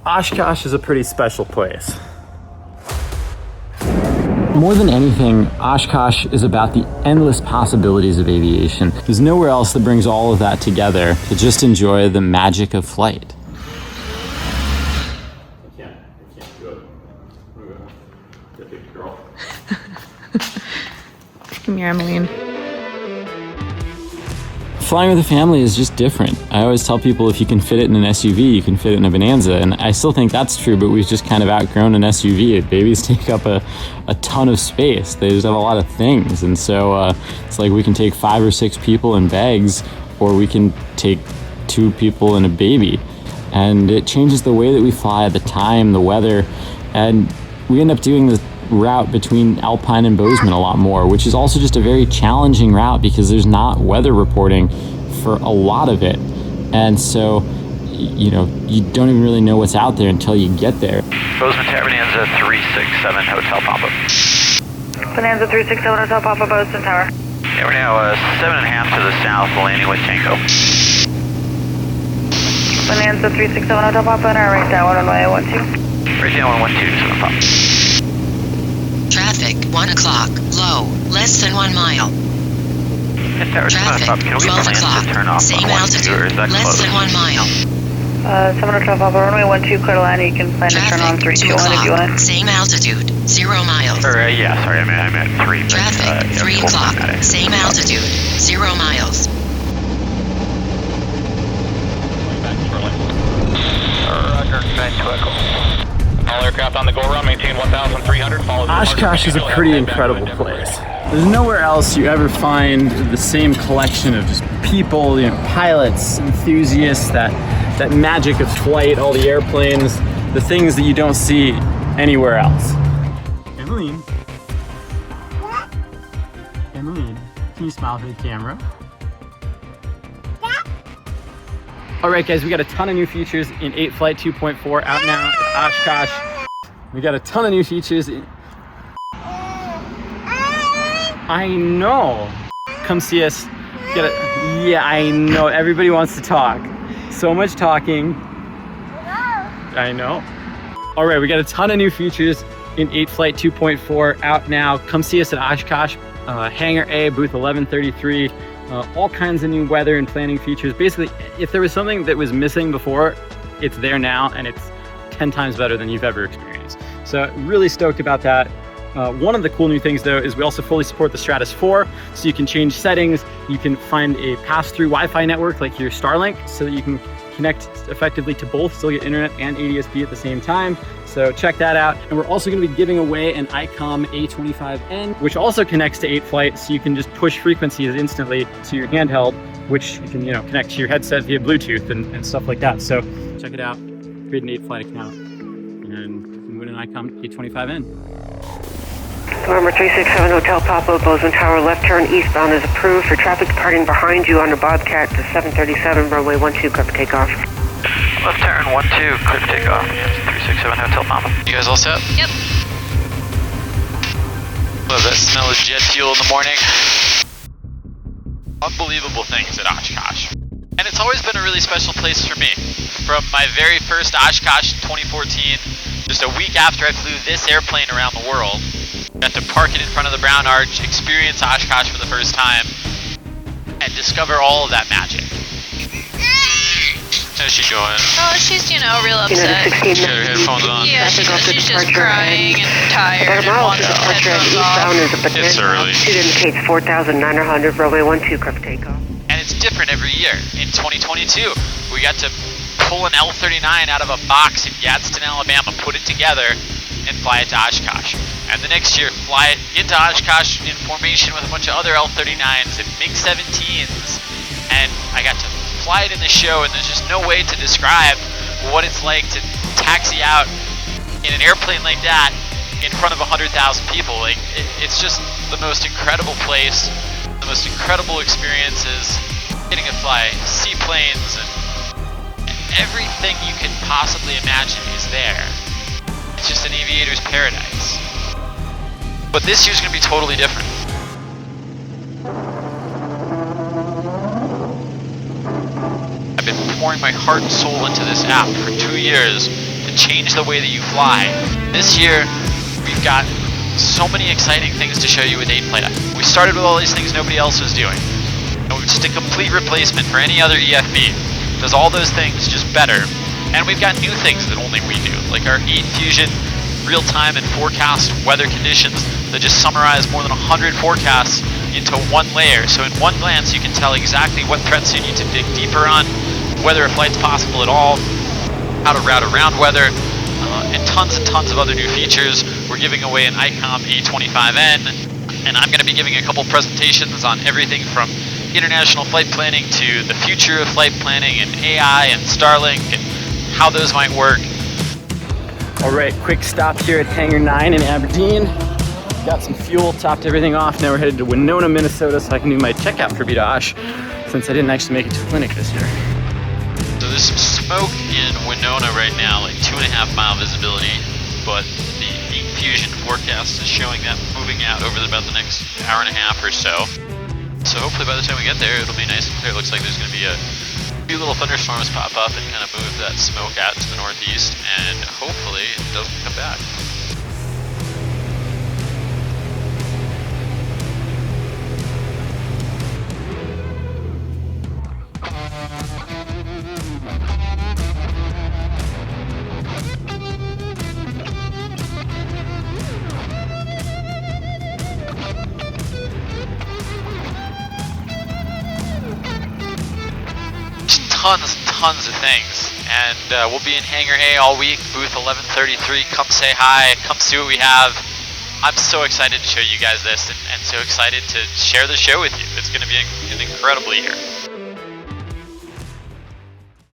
Oshkosh is a pretty special place. More than anything, Oshkosh is about the endless possibilities of aviation. There's nowhere else that brings all of that together to just enjoy the magic of flight. I can't do it. Get the girl. Come here, Emmeline. Flying with a family is just different. I always tell people if you can fit it in an SUV, you can fit it in a Bonanza, and I still think that's true, but we've just kind of outgrown an SUV. Babies take up a ton of space. They just have a lot of things, and so it's like we can take 5 or 6 people in bags, or we can take 2 people and a baby, and it changes the way that we fly, the time, the weather, and we end up doing the route between Alpine and Bozeman a lot more, which is also just a very challenging route because there's not weather reporting for a lot of it. And so, you know, you don't even really know what's out there until you get there. Bozeman Tower, Bonanza 367 Hotel Papa. Bonanza 367 Hotel Papa, Bozeman Tower. Yeah, we're now 7.5 to the south, landing with Tango. Bonanza 367 Hotel Papa, and our right down, runway 12. Right down 112 to the Papa. Traffic, 1 o'clock, low, less than 1 mile. Traffic, 12 o'clock, same altitude, less than 1 mile. 7 Hotel Papa, runway 12, clear to land. You can plan to turn on 321 if you want. Same altitude, 0 miles. Yeah, sorry, I meant 3. Traffic, 3 o'clock, same altitude, 0 miles. Roger, 9 Echo. All aircraft on the go run, maintain 1,300. Oshkosh is a pretty incredible place. There's nowhere else you ever find the same collection of just people, you know, pilots, enthusiasts, that magic of flight, all the airplanes, the things that you don't see anywhere else. Emmeline, can you smile for the camera? All right, guys, we got a ton of new features in 8 Flight 2.4 out now at Oshkosh. We got a ton of new features. I know. Come see us. Yeah, I know. Everybody wants to talk. So much talking. I know. All right, we got a ton of new features in 8 Flight 2.4 out now. Come see us at Oshkosh, Hangar A, booth 1133. All kinds of new weather and planning features. Basically, if there was something that was missing before, it's there now, and it's 10 times better than you've ever experienced. So really stoked about that. One of the cool new things, though, is we also fully support the Stratus 4, so you can change settings. You can find a pass-through Wi-Fi network like your Starlink, so that you can connect effectively to both, still get internet and ADS-B at the same time. So check that out. And we're also going to be giving away an ICOM A25N, which also connects to 8 Flight, so you can just push frequencies instantly to your handheld, which you can, you know, connect to your headset via Bluetooth and stuff like that. So check it out. Create an 8 Flight account and win an ICOM A25N. November 367 Hotel Papa, Bozeman Tower, left turn eastbound is approved for traffic departing behind you on the Bobcat to 737, runway 12, clear for takeoff. Left turn 12, clear for takeoff. 367 Hotel Papa. You guys all set? Yep. Love that smell of jet fuel in the morning. Unbelievable things at Oshkosh. And it's always been a really special place for me. From my very first Oshkosh in 2014, just a week after I flew this airplane around the world, got to park it in front of the Brown Arch, experience Oshkosh for the first time, and discover all of that magic. How's she doing? Oh, she's, you know, real upset. She got her headphones on. Yeah, she's just crying and tired and wants the headphones off. It's early. Altitude indicates 4,900, runway 12, clear for takeoff. And it's different every year. In 2022, we got to pull an L39 out of a box in Gadsden, Alabama, put it together, and fly it to Oshkosh. And the next year, fly it into Oshkosh in formation with a bunch of other L39s and MiG-17s. And I got to fly it in the show, and there's just no way to describe what it's like to taxi out in an airplane like that in front of 100,000 people. Like, it's just the most incredible place, the most incredible experiences. Getting to fly seaplanes and everything you could possibly imagine is there. It's just an aviator's paradise. But this year's gonna be totally different. I've been pouring my heart and soul into this app for 2 years to change the way that you fly. This year, we've got so many exciting things to show you with 8-flight. We started with all these things nobody else was doing. And we're just a complete replacement for any other EFB. Does all those things just better. And we've got new things that only we do, like our 8 Fusion real-time and forecast weather conditions that just summarize more than 100 forecasts into one layer. So in one glance, you can tell exactly what threats you need to dig deeper on, whether a flight's possible at all, how to route around weather, and tons of other new features. We're giving away an ICOM A25N, and I'm going to be giving a couple presentations on everything from international flight planning to the future of flight planning and AI and Starlink and how those might work. All right, quick stop here at Hangar 9 in Aberdeen. Got some fuel, topped everything off. Now we're headed to Winona, Minnesota so I can do my checkout for Oshkosh since I didn't actually make it to the clinic this year. So there's some smoke in Winona right now, like 2.5 mile visibility, but the 8 Fusion forecast is showing that moving out over about the next hour and a half or so. So hopefully by the time we get there, it'll be nice and clear. It looks like there's going to be a few little thunderstorms pop up and kind of move that smoke out to the northeast, and hopefully it doesn't come back. Tons of things, and we'll be in Hangar A all week, booth 1133. Come say hi, come see what we have. I'm so excited to show you guys this, and so excited to share the show with you. It's going to be an incredible year.